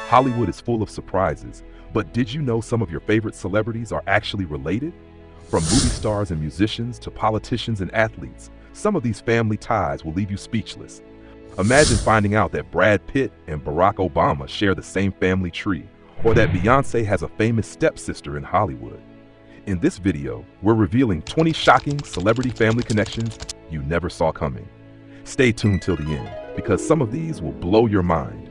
Hollywood is full of surprises, but did you know some of your favorite celebrities are actually related? From movie stars and musicians to politicians and athletes, some of these family ties will leave you speechless. Imagine finding out that Brad Pitt and Barack Obama share the same family tree, or that Beyoncé has a famous stepsister in Hollywood. In this video, we're revealing 20 shocking celebrity family connections you never saw coming. Stay tuned till the end, because some of these will blow your mind.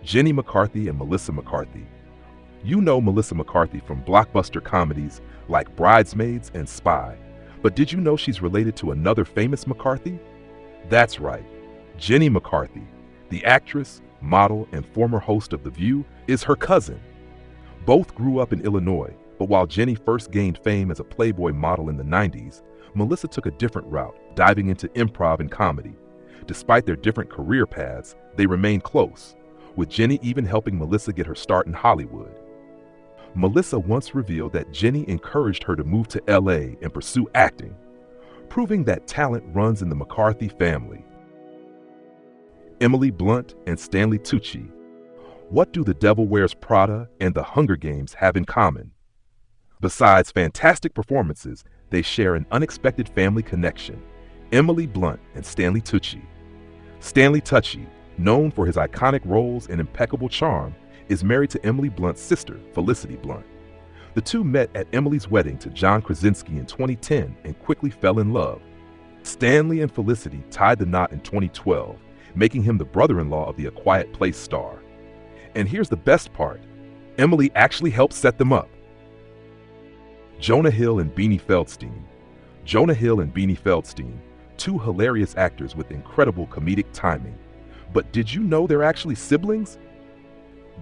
Jenny McCarthy and Melissa McCarthy. You know Melissa McCarthy from blockbuster comedies like Bridesmaids and Spy, but did you know she's related to another famous McCarthy? That's right, Jenny McCarthy, the actress, model, and former host of The View, is her cousin. Both grew up in Illinois, but while Jenny first gained fame as a Playboy model in the 90s, Melissa took a different route, diving into improv and comedy. Despite their different career paths, they remained close, with Jenny even helping Melissa get her start in Hollywood. Melissa once revealed that Jenny encouraged her to move to LA and pursue acting, proving that talent runs in the McCarthy family. Emily Blunt and Stanley Tucci. What do The Devil Wears Prada and The Hunger Games have in common? Besides fantastic performances, they share an unexpected family connection: Emily Blunt and Stanley Tucci. Stanley Tucci, known for his iconic roles and impeccable charm, is married to Emily Blunt's sister, Felicity Blunt. The two met at Emily's wedding to John Krasinski in 2010 and quickly fell in love. Stanley and Felicity tied the knot in 2012, making him the brother-in-law of the A Quiet Place star. And here's the best part: Emily actually helped set them up. Jonah Hill and Beanie Feldstein. Jonah Hill and Beanie Feldstein, two hilarious actors with incredible comedic timing. But did you know they're actually siblings?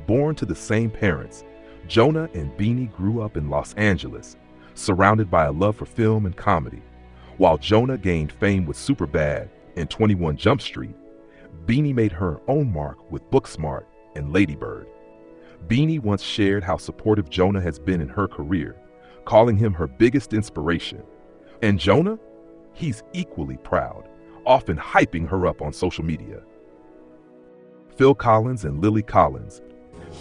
Born to the same parents, Jonah and Beanie grew up in Los Angeles, surrounded by a love for film and comedy. While Jonah gained fame with Superbad and 21 Jump Street, Beanie made her own mark with Booksmart and Lady Bird. Beanie once shared how supportive Jonah has been in her career, calling him her biggest inspiration. And Jonah? He's equally proud, often hyping her up on social media. Phil Collins and Lily Collins.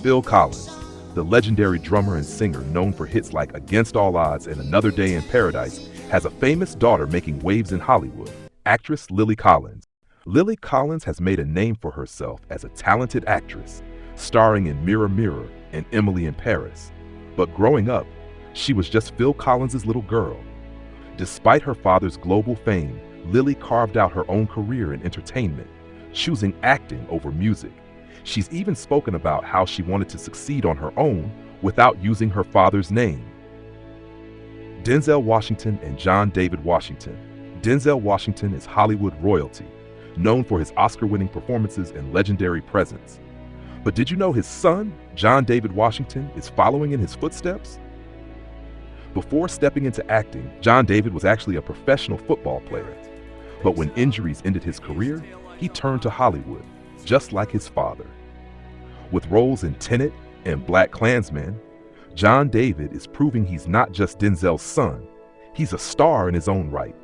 Phil Collins, the legendary drummer and singer known for hits like Against All Odds and Another Day in Paradise, has a famous daughter making waves in Hollywood, actress Lily Collins. Lily Collins has made a name for herself as a talented actress, starring in Mirror Mirror and Emily in Paris. But growing up, she was just Phil Collins' little girl. Despite her father's global fame, Lily carved out her own career in entertainment, choosing acting over music. She's even spoken about how she wanted to succeed on her own without using her father's name. Denzel Washington and John David Washington. Denzel Washington is Hollywood royalty, known for his Oscar-winning performances and legendary presence. But did you know his son, John David Washington, is following in his footsteps? Before stepping into acting, John David was actually a professional football player. But when injuries ended his career, he turned to Hollywood, just like his father. With roles in Tenet and BlacKkKlansman, John David is proving he's not just Denzel's son, he's a star in his own right.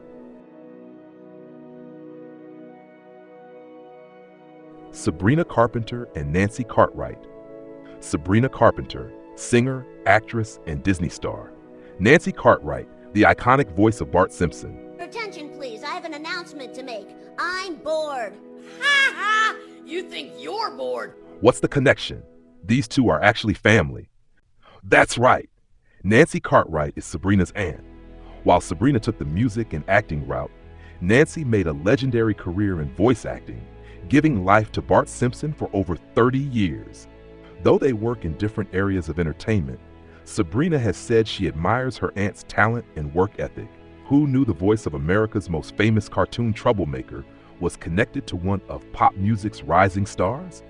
Sabrina Carpenter and Nancy Cartwright. Sabrina Carpenter, singer, actress, and Disney star. Nancy Cartwright, the iconic voice of Bart Simpson. Your attention, please. I have an announcement to make. I'm bored. Ha ha! You think you're bored? What's the connection? These two are actually family. That's right. Nancy Cartwright is Sabrina's aunt. While Sabrina took the music and acting route, Nancy made a legendary career in voice acting, giving life to Bart Simpson for over 30 years. Though they work in different areas of entertainment, Sabrina has said she admires her aunt's talent and work ethic. Who knew the voice of America's most famous cartoon troublemaker was connected to one of pop music's rising stars?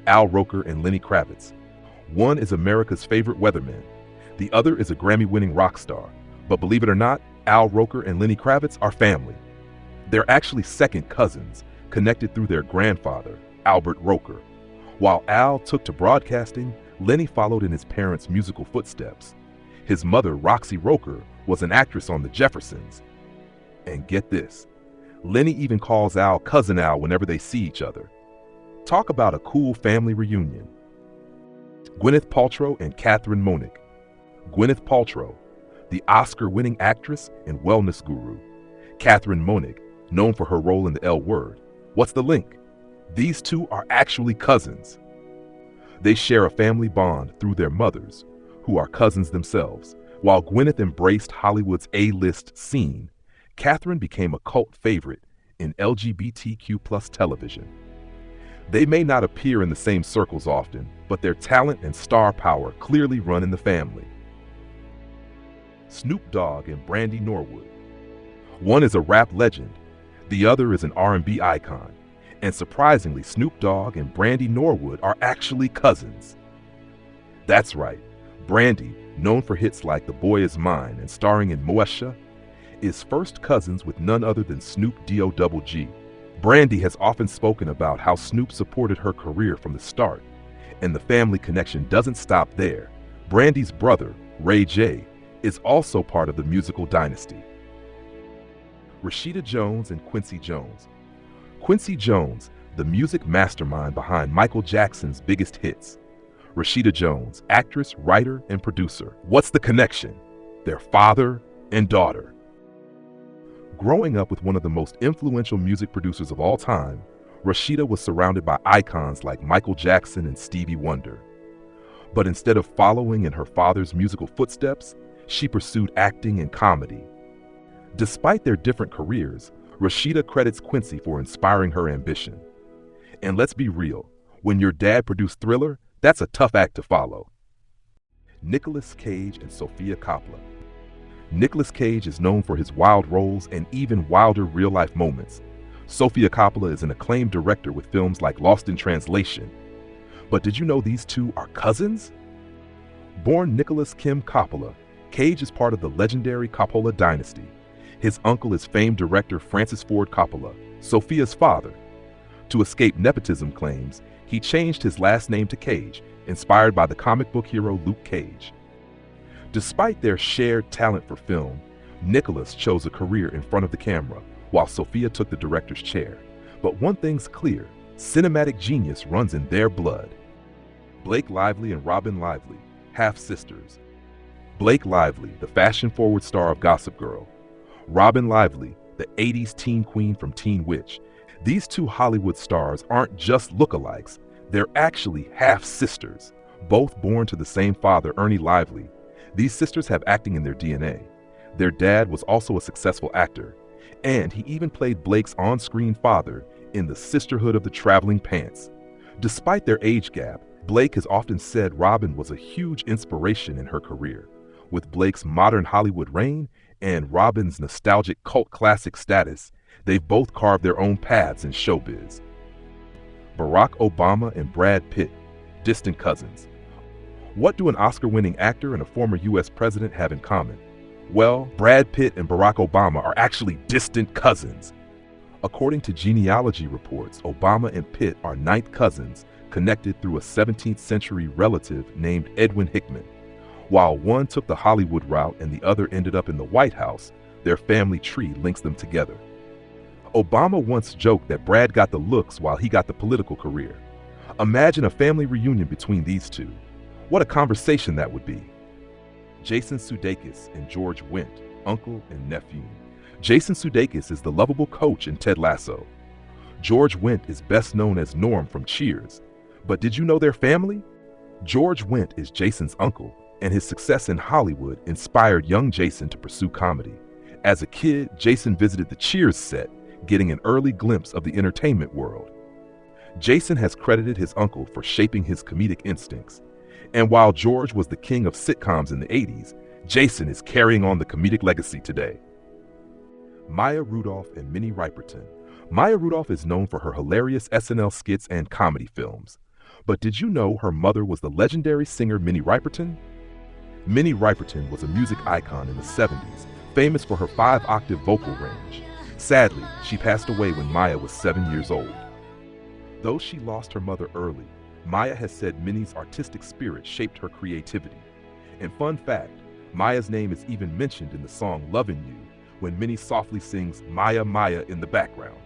Al Roker and Lenny Kravitz. One is America's favorite weatherman. The other is a Grammy-winning rock star. But believe it or not, Al Roker and Lenny Kravitz are family. They're actually second cousins, connected through their grandfather, Albert Roker. While Al took to broadcasting, Lenny followed in his parents' musical footsteps. His mother, Roxy Roker, was an actress on The Jeffersons. And get this, Lenny even calls Al Cousin Al whenever they see each other. Talk about a cool family reunion. Gwyneth Paltrow and Catherine Monick. Gwyneth Paltrow, the Oscar-winning actress and wellness guru. Catherine Monick, known for her role in The L Word. What's the link? These two are actually cousins. They share a family bond through their mothers, who are cousins themselves. While Gwyneth embraced Hollywood's A-list scene, Catherine became a cult favorite in LGBTQ+ television. They may not appear in the same circles often, but their talent and star power clearly run in the family. Snoop Dogg and Brandy Norwood. One is a rap legend, the other is an R&B icon. And surprisingly, Snoop Dogg and Brandy Norwood are actually cousins. That's right, Brandy, known for hits like The Boy Is Mine and starring in Moesha, is first cousins with none other than Snoop D-O-double-G. Brandy has often spoken about how Snoop supported her career from the start, and the family connection doesn't stop there. Brandy's brother, Ray J, is also part of the musical dynasty. Rashida Jones and Quincy Jones. Quincy Jones, the music mastermind behind Michael Jackson's biggest hits. Rashida Jones, actress, writer, and producer. What's the connection? They're father and daughter. Growing up with one of the most influential music producers of all time, Rashida was surrounded by icons like Michael Jackson and Stevie Wonder. But instead of following in her father's musical footsteps, she pursued acting and comedy. Despite their different careers, Rashida credits Quincy for inspiring her ambition. And let's be real, when your dad produced Thriller, that's a tough act to follow. Nicolas Cage and Sofia Coppola. Nicolas Cage is known for his wild roles and even wilder real-life moments. Sofia Coppola is an acclaimed director with films like Lost in Translation. But did you know these two are cousins? Born Nicholas Kim Coppola, Cage is part of the legendary Coppola dynasty. His uncle is famed director Francis Ford Coppola, Sofia's father. To escape nepotism claims, he changed his last name to Cage, inspired by the comic book hero Luke Cage. Despite their shared talent for film, Nicholas chose a career in front of the camera, while Sofia took the director's chair. But one thing's clear, cinematic genius runs in their blood. Blake Lively and Robin Lively, half-sisters. Blake Lively, the fashion-forward star of Gossip Girl. Robin Lively, the 80s teen queen from Teen Witch. These two Hollywood stars aren't just lookalikes, they're actually half-sisters, both born to the same father, Ernie Lively. These sisters have acting in their DNA. Their dad was also a successful actor, and he even played Blake's on-screen father in The Sisterhood of the Traveling Pants. Despite their age gap, Blake has often said Robin was a huge inspiration in her career. With Blake's modern Hollywood reign and Robin's nostalgic cult classic status, they've both carved their own paths in showbiz. Barack Obama and Brad Pitt, distant cousins. What do an Oscar-winning actor and a former U.S. president have in common? Well, Brad Pitt and Barack Obama are actually distant cousins. According to genealogy reports, Obama and Pitt are ninth cousins connected through a 17th century relative named Edwin Hickman. While one took the Hollywood route and the other ended up in the White House, their family tree links them together. Obama once joked that Brad got the looks while he got the political career. Imagine a family reunion between these two. What a conversation that would be. Jason Sudeikis and George Wendt, uncle and nephew. Jason Sudeikis is the lovable coach in Ted Lasso. George Wendt is best known as Norm from Cheers. But did you know their family? George Wendt is Jason's uncle, and his success in Hollywood inspired young Jason to pursue comedy. As a kid, Jason visited the Cheers set, getting an early glimpse of the entertainment world. Jason has credited his uncle for shaping his comedic instincts. And while George was the king of sitcoms in the 80s, Jason is carrying on the comedic legacy today. Maya Rudolph and Minnie Riperton. Maya Rudolph is known for her hilarious SNL skits and comedy films. But did you know her mother was the legendary singer Minnie Riperton? Minnie Riperton was a music icon in the 70s, famous for her 5-octave vocal range. Sadly, she passed away when Maya was 7 years old. Though she lost her mother early, Maya has said Minnie's artistic spirit shaped her creativity. And fun fact, Maya's name is even mentioned in the song Lovin' You, when Minnie softly sings Maya Maya in the background.